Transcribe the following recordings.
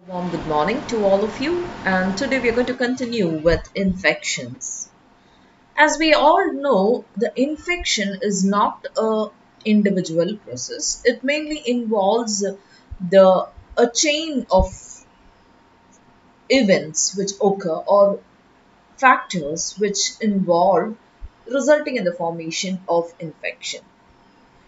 Warm good morning to all of you, and today we are going to continue with infections. As we all know, the infection is not a individual process. It mainly involves a chain of events which occur or factors which involve resulting in the formation of infection.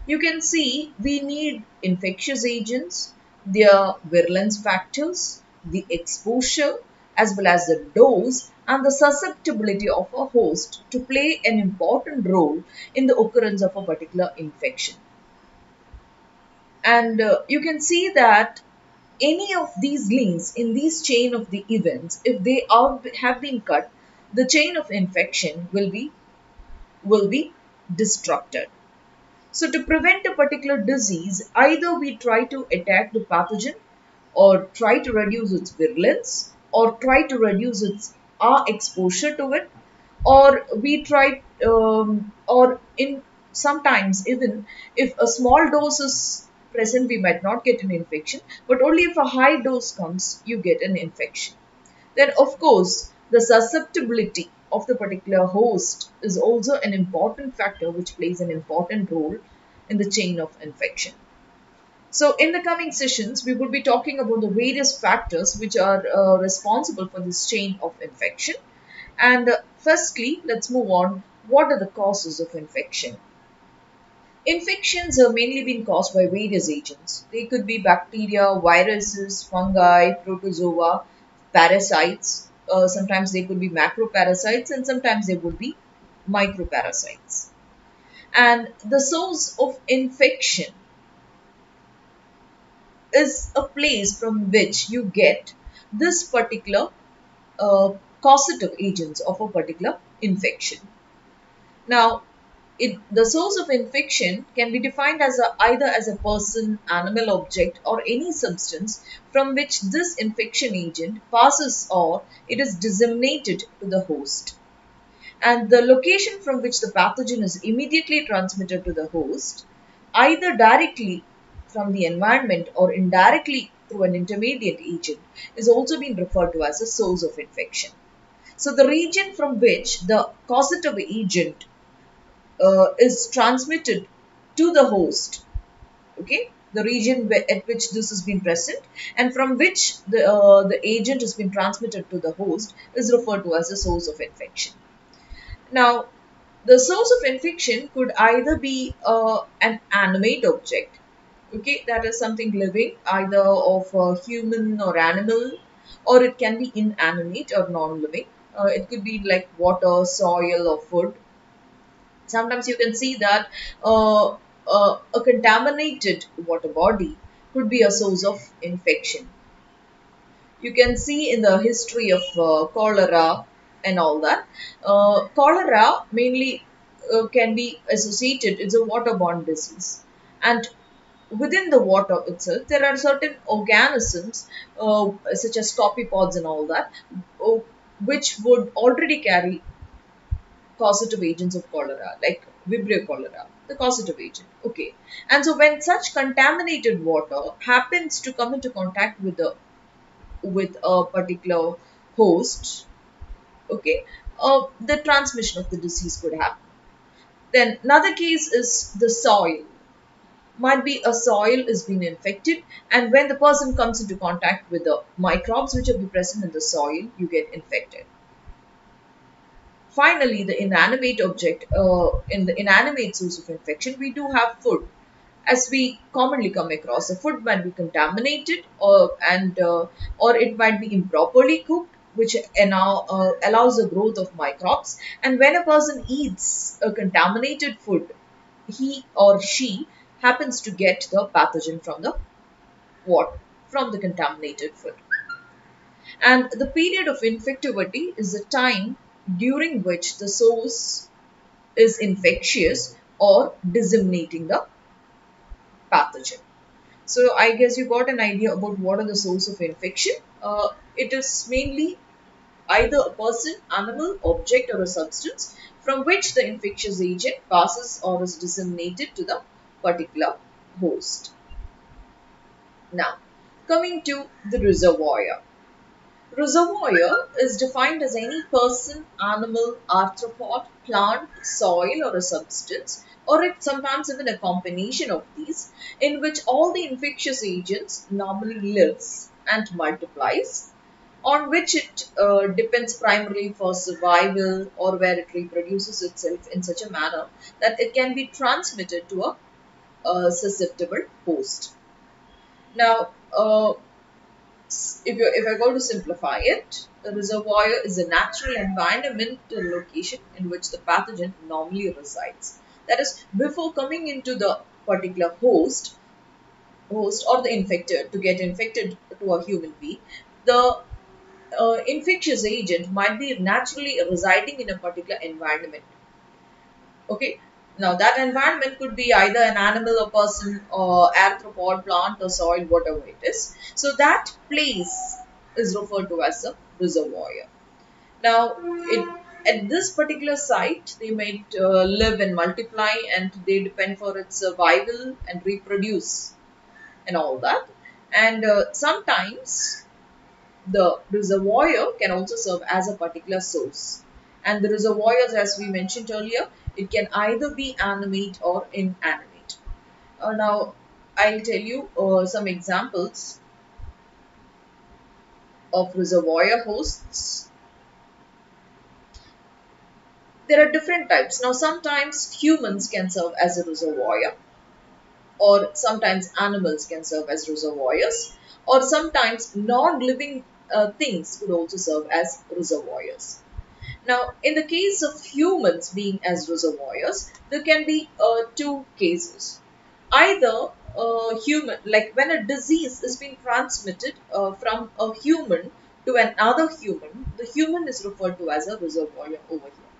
You can see we need infectious agents, their virulence factors, the exposure, as well as the dose and the susceptibility of a host to play an important role in the occurrence of a particular infection. And you can see that any of these links in this chain of the events, if they have been cut, the chain of infection will be disrupted. So, to prevent a particular disease, either we try to attack the pathogen or try to reduce its virulence or try to reduce our exposure to it, or we try, or in sometimes even if a small dose is present, we might not get an infection, but only if a high dose comes, you get an infection. Then, of course, the susceptibility of the particular host is also an important factor which plays an important role in the chain of infection. So, in the coming sessions, we will be talking about the various factors which are responsible for this chain of infection. And firstly, let's move on. What are the causes of infection? Infections are mainly being caused by various agents. They could be bacteria, viruses, fungi, protozoa, parasites. Sometimes they could be macroparasites and sometimes they would be microparasites. And the source of infection is a place from which you get this particular uh, causative agents of a particular infection. Now, the source of infection can be defined as either as a person, animal, object, or any substance from which this infection agent passes or it is disseminated to the host. And the location from which the pathogen is immediately transmitted to the host, either directly from the environment or indirectly through an intermediate agent, is also being referred to as a source of infection. So, the region from which the causative agent is transmitted to the host, okay, the region at which this has been present and from which the agent has been transmitted to the host is referred to as a source of infection. Now, the source of infection could either be an animate object, okay, that is something living, either of a human or animal, or it can be inanimate or non-living. It could be like water, soil, or food. Sometimes you can see that a contaminated water body could be a source of infection. You can see in the history of cholera and all that. Cholera mainly can be associated, it's a waterborne disease. And within the water itself, there are certain organisms such as copypods and all that, uh, which would already carry causative agents of cholera, like Vibrio cholera, the causative agent. Okay. And so when such contaminated water happens to come into contact with a particular host, okay, the transmission of the disease could happen. Then another case is the soil. Might be a soil is being infected, and when the person comes into contact with the microbes which are present in the soil, you get infected. Finally, the inanimate object, in the inanimate source of infection, we do have food. As we commonly come across, the food might be contaminated or it might be improperly cooked, which now allows the growth of microbes. And when a person eats a contaminated food, he or she happens to get the pathogen from the water, from the contaminated food. And the period of infectivity is the time during which the source is infectious or disseminating the pathogen. So I guess you got an idea about what are the source of infection. It is mainly either a person, animal, object or a substance from which the infectious agent passes or is disseminated to the particular host. Now, Coming to the reservoir. Reservoir is defined as any person, animal, arthropod, plant, soil, or a substance, or it sometimes even a combination of these, in which all the infectious agents normally lives and multiplies, on which it depends primarily for survival or where it reproduces itself in such a manner that it can be transmitted to a susceptible host. Now, if I go to simplify it, a reservoir is a natural environmental location in which the pathogen normally resides. That is, before coming into the particular host or the infected to get infected to a human being, the infectious agent might be naturally residing in a particular environment. Okay. Now that environment could be either an animal, a person, or arthropod, plant, or soil, whatever it is. So that place is referred to as a reservoir. Now, at this particular site, they might live and multiply, and they depend for its survival and reproduce and all that. And sometimes the reservoir can also serve as a particular source. And the reservoirs, as we mentioned earlier, it can either be animate or inanimate. Now, I'll tell you some examples of reservoir hosts. There are different types. Now, sometimes humans can serve as a reservoir, or sometimes animals can serve as reservoirs, or sometimes non-living things could also serve as reservoirs. Now, in the case of humans being as reservoirs, there can be two cases. Either human, like when a disease is being transmitted from a human to another human, the human is referred to as a reservoir over here.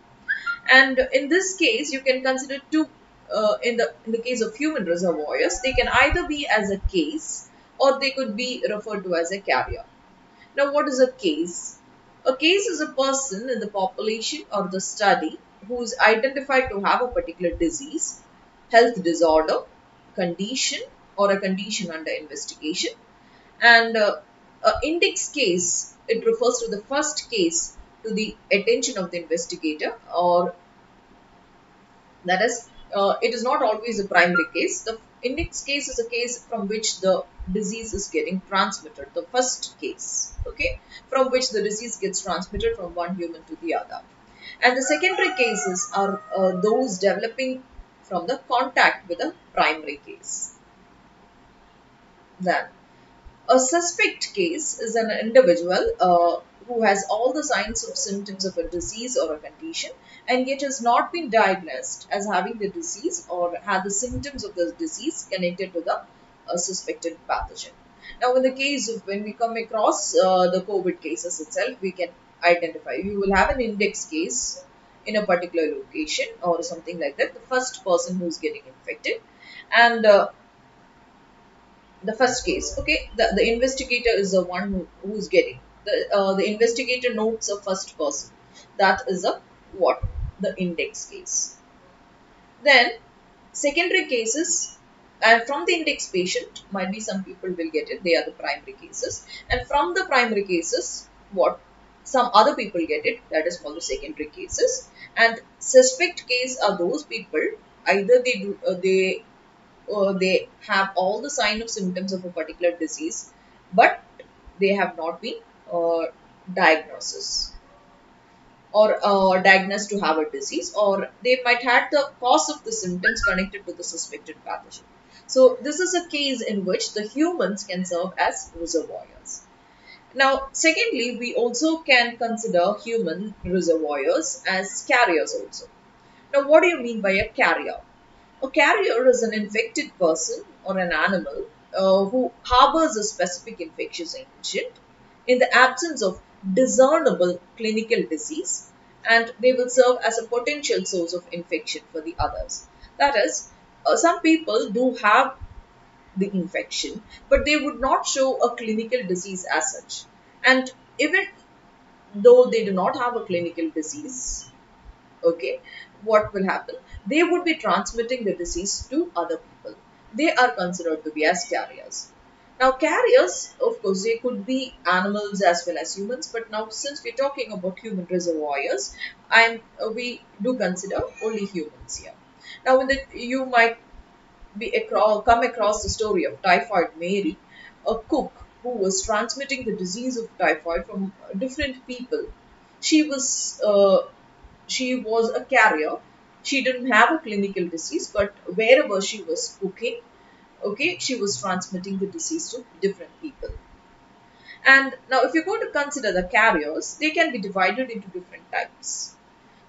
And in this case, you can consider two. In the case of human reservoirs, they can either be as a case or they could be referred to as a carrier. Now, what is a case? A case is a person in the population or the study who is identified to have a particular disease, health disorder, condition, or a condition under investigation. And a index case, it refers to the first case to the attention of the investigator, or that is, it is not always a primary case. The index case is a case from which the disease is getting transmitted. The first case, okay, from which the disease gets transmitted from one human to the other. And the secondary cases are those developing from the contact with a primary case. Then, a suspect case is an individual who has all the signs or symptoms of a disease or a condition and yet has not been diagnosed as having the disease or had the symptoms of the disease connected to the suspected pathogen. Now, in the case of when we come across the COVID cases itself, we can identify. We will have an index case in a particular location or something like that. The first person who is getting infected, and the first case, okay, the investigator is the one who is getting the investigator notes a first person, that is a what, the index case. Then secondary cases, and from the index patient might be some people will get it, they are the primary cases, and from the primary cases what, some other people get it, that is called the secondary cases. And suspect case are those people, either they have all the sign of symptoms of a particular disease, but they have not been diagnosis or diagnosed to have a disease, or they might have the cause of the symptoms connected to the suspected pathogen. So this is a case in which the humans can serve as reservoirs. Now, secondly, we also can consider human reservoirs as carriers also. Now, what do you mean by a carrier? A carrier is an infected person or an animal who harbors a specific infectious agent in the absence of discernible clinical disease, and they will serve as a potential source of infection for the others. That is, some people do have the infection, but they would not show a clinical disease as such. And even though they do not have a clinical disease, okay, what will happen? They would be transmitting the disease to other people. They are considered to be as carriers. Now, carriers, of course, they could be animals as well as humans, but now since we're talking about human reservoirs, we do consider only humans here. Now, you might come across the story of Typhoid Mary, a cook who was transmitting the disease of typhoid from different people. She was she was a carrier. She didn't have a clinical disease, but wherever she was cooking, okay, she was transmitting the disease to different people. And now, if you're going to consider the carriers, they can be divided into different types.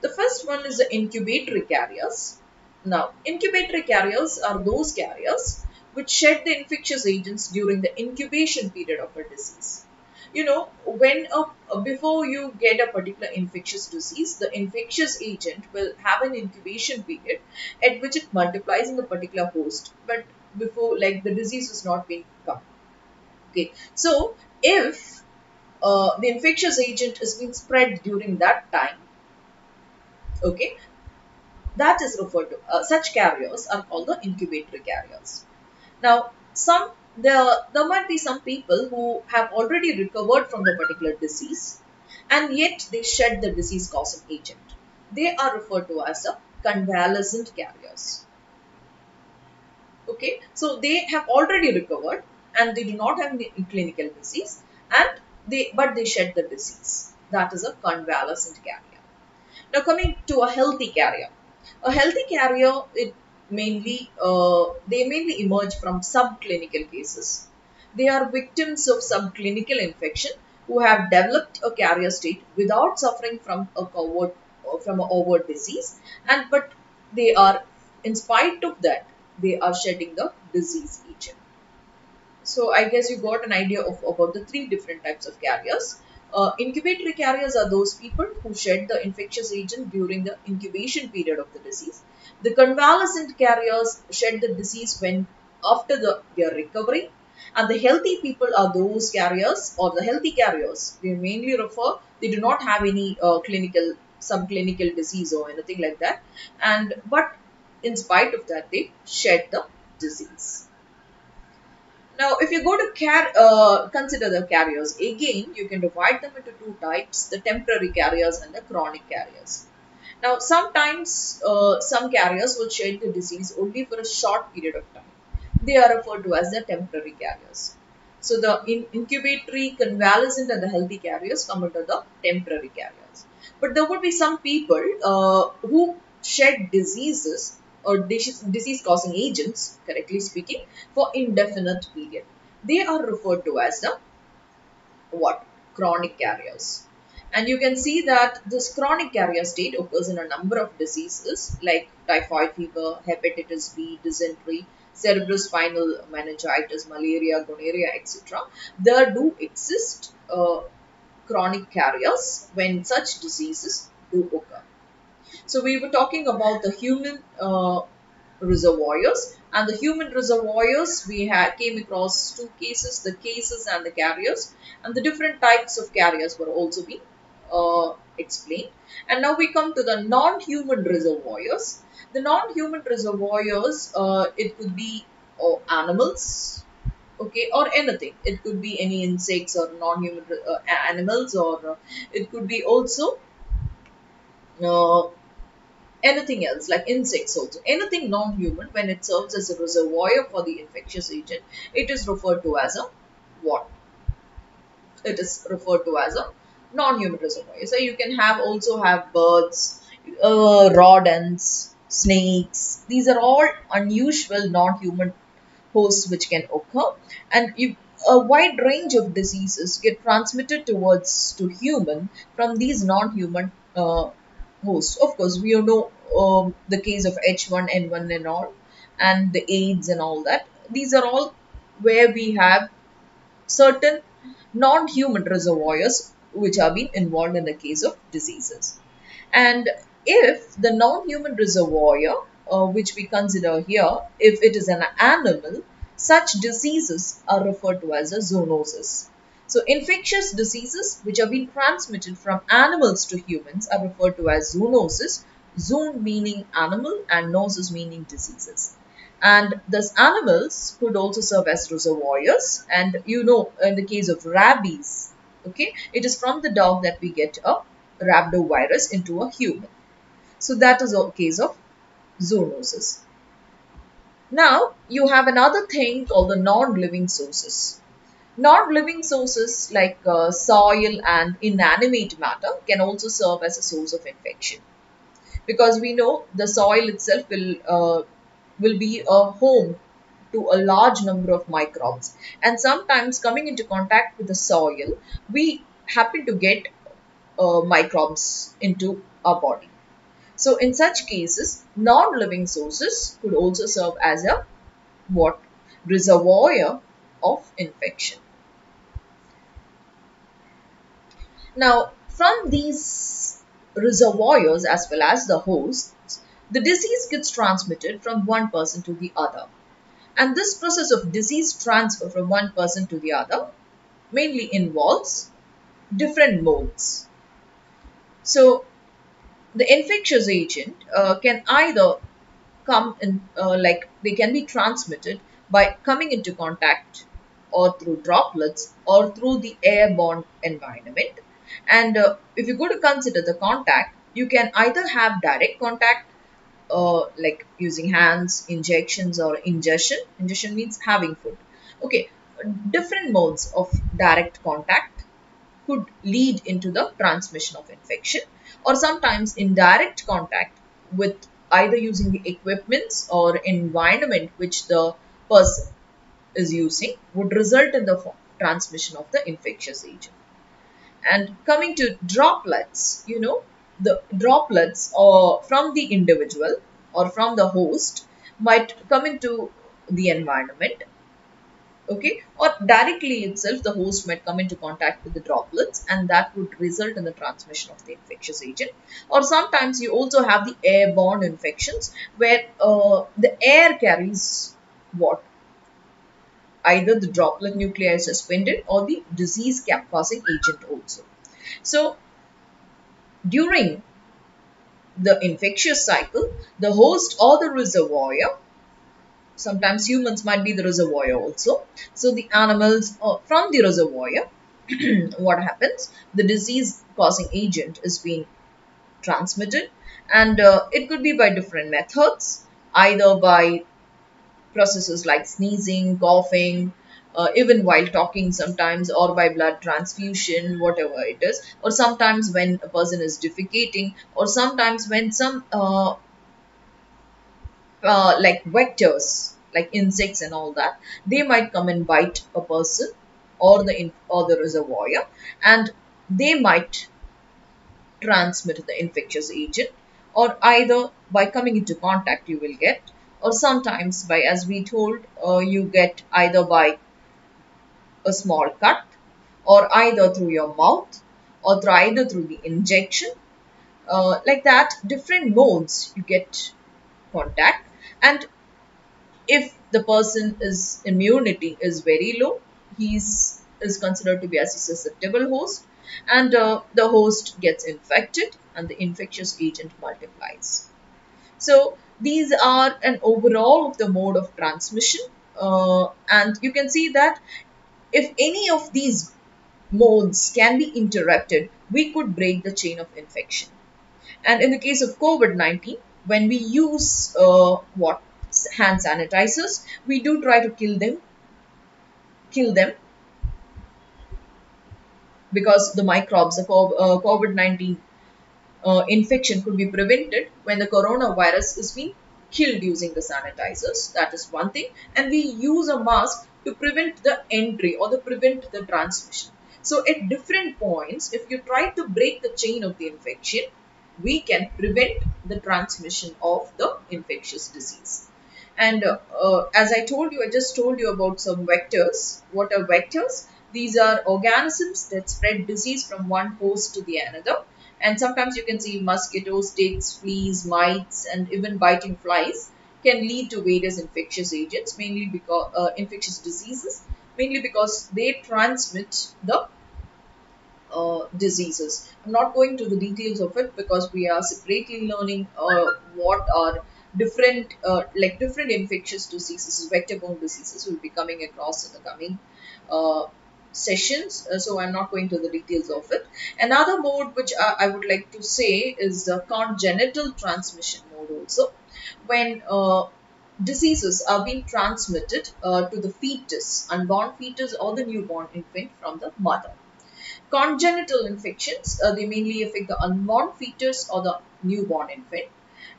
The first one is the incubatory carriers. Now, incubatory carriers are those carriers which shed the infectious agents during the incubation period of a disease. You know, before you get a particular infectious disease, the infectious agent will have an incubation period at which it multiplies in the particular host, but before, like, the disease has not been come. Okay, so if the infectious agent has been spread during that time, okay, that is referred to. Such carriers are called the incubatory carriers. Now, there might be some people who have already recovered from the particular disease, and yet they shed the disease causing agent. They are referred to as the convalescent carriers. Okay, so they have already recovered and they do not have any clinical disease, and they shed the disease. That is a convalescent carrier. Now, coming to a healthy carrier. A healthy carrier, they mainly emerge from subclinical cases. They are victims of subclinical infection who have developed a carrier state without suffering from a overt disease, and but they are, in spite of that, they are shedding the disease agent. So I guess you got an idea of about the three different types of carriers. Incubatory carriers are those people who shed the infectious agent during the incubation period of the disease. The convalescent carriers shed the disease when after their recovery. And the healthy people are those carriers, or the healthy carriers. They do not have any subclinical disease or anything like that. But in spite of that, they shed the disease. Now, if you go to consider the carriers, again, you can divide them into two types, the temporary carriers and the chronic carriers. Now, sometimes some carriers will shed the disease only for a short period of time. They are referred to as the temporary carriers. So, the incubatory, convalescent and the healthy carriers come under the temporary carriers. But there would be some people who shed diseases or disease causing agents, correctly speaking, for indefinite period. They are referred to as the what? Chronic carriers. And you can see that this chronic carrier state occurs in a number of diseases like typhoid fever, hepatitis B, dysentery, cerebrospinal meningitis, malaria, gonorrhea, etc. There do exist chronic carriers when such diseases do occur. So we were talking about the human reservoirs, and the human reservoirs we came across two cases, the cases and the carriers, and the different types of carriers were also being explained. And now we come to the non-human reservoirs. The non-human reservoirs, it could be animals, okay, or anything. It could be any insects or non-human animals, or it could be also uh, anything else like insects also. Anything non-human, when it serves as a reservoir for the infectious agent, it is referred to as a what? It is referred to as a non-human reservoir. So you can also have birds, rodents, snakes. These are all unusual non-human hosts which can occur, and a wide range of diseases get transmitted to human from these non-human hosts. Of course, we all know the case of H1N1 and all, and the AIDS and all that. These are all where we have certain non-human reservoirs which are being involved in the case of diseases. And if the non-human reservoir, which we consider here, if it is an animal, such diseases are referred to as a zoonosis. So infectious diseases which are being transmitted from animals to humans are referred to as zoonosis. Zoon meaning animal and nosis meaning diseases. And thus animals could also serve as reservoirs. And you know, in the case of rabies, okay, it is from the dog that we get a rhabdovirus into a human. So that is a case of zoonosis. Now you have another thing called the non-living sources. Non-living sources like soil and inanimate matter can also serve as a source of infection, because we know the soil itself will be a home to a large number of microbes, and sometimes coming into contact with the soil, we happen to get microbes into our body. So in such cases, non-living sources could also serve as a what reservoir of infection. Now, from these reservoirs as well as the hosts, the disease gets transmitted from one person to the other. And this process of disease transfer from one person to the other mainly involves different modes. So, the infectious agent can either come in, like they can be transmitted by coming into contact or through droplets or through the airborne environment. And if you go to consider the contact, you can either have direct contact, like using hands, injections, or ingestion. Ingestion means having food. Okay, different modes of direct contact could lead into the transmission of infection, or sometimes indirect contact with either using the equipments or environment which the person is using would result in the transmission of the infectious agent. And coming to droplets, you know, the droplets or from the individual or from the host might come into the environment, okay, or directly itself the host might come into contact with the droplets, and that would result in the transmission of the infectious agent. Or sometimes you also have the airborne infections where the air carries what either the droplet nuclei suspended or the disease causing agent also. So during the infectious cycle, the host or the reservoir, sometimes humans might be the reservoir also. So the animals from the reservoir, what happens? The disease causing agent is being transmitted, and it could be by different methods, either by processes like sneezing, coughing, even while talking sometimes, or by blood transfusion, whatever it is, or sometimes when a person is defecating, or sometimes when some like vectors like insects and all that, they might come and bite a person or the reservoir, and they might transmit the infectious agent, or either by coming into contact you will get, or sometimes by, as we told, you get either by a small cut, or either through your mouth, or either through the injection, like that different modes you get contact. And if the person is immunity is very low, he's is considered to be as a susceptible host, and the host gets infected and the infectious agent multiplies. So these are an overall of the mode of transmission, and you can see that if any of these modes can be interrupted, we could break the chain of infection. And in the case of COVID-19, when we use hand sanitizers, we do try to kill them, because the microbes, the COVID-19 infection could be prevented when the coronavirus is being killed using the sanitizers. That is one thing. And we use a mask to prevent the entry or to prevent the transmission. So at different points, if you try to break the chain of the infection, we can prevent the transmission of the infectious disease. And as I told you, I just told you about some vectors. What are vectors? These are organisms that spread disease from one host to the another. And sometimes you can see mosquitoes, ticks, fleas, mites, and even biting flies can lead to various infectious agents, mainly because infectious diseases, mainly because they transmit the diseases. I'm not going to the details of it because we are separately learning what are different different infectious diseases, vector-borne diseases will be coming across in the coming uh, sessions. So I'm not going to the details of it. Another mode which I would like to say is the congenital transmission mode also, when diseases are being transmitted to the fetus, unborn fetus or the newborn infant from the mother. Congenital infections, they mainly affect the unborn fetus or the newborn infant,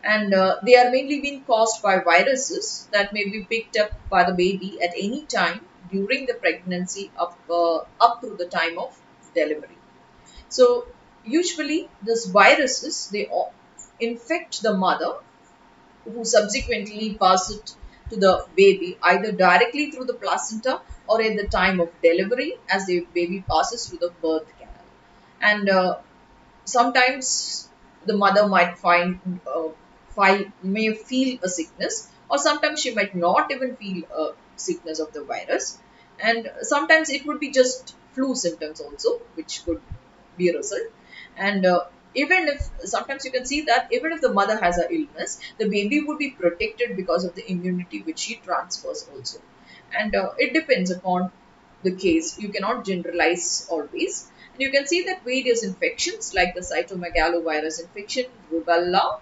and they are mainly being caused by viruses that may be picked up by the baby at any time during the pregnancy up to the time of delivery. So usually these viruses, they infect the mother, who subsequently pass it to the baby either directly through the placenta or at the time of delivery as the baby passes through the birth canal. And sometimes the mother might may feel a sickness, or sometimes she might not even feel a sickness of the virus, and sometimes it would be just flu symptoms also, which could be a result. And even if sometimes you can see that even if the mother has a illness, the baby would be protected because of the immunity which she transfers also. And it depends upon the case. You cannot generalize always. And you can see that various infections like the cytomegalovirus infection, rubella,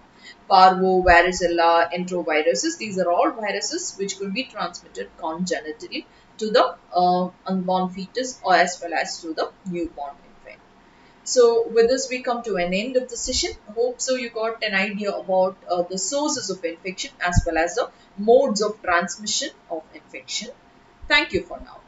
parvo, varicella, enteroviruses, these are all viruses which could be transmitted congenitally to the unborn fetus or as well as to the newborn infant. So with this we come to an end of the session. I hope so you got an idea about the sources of infection as well as the modes of transmission of infection. Thank you for now.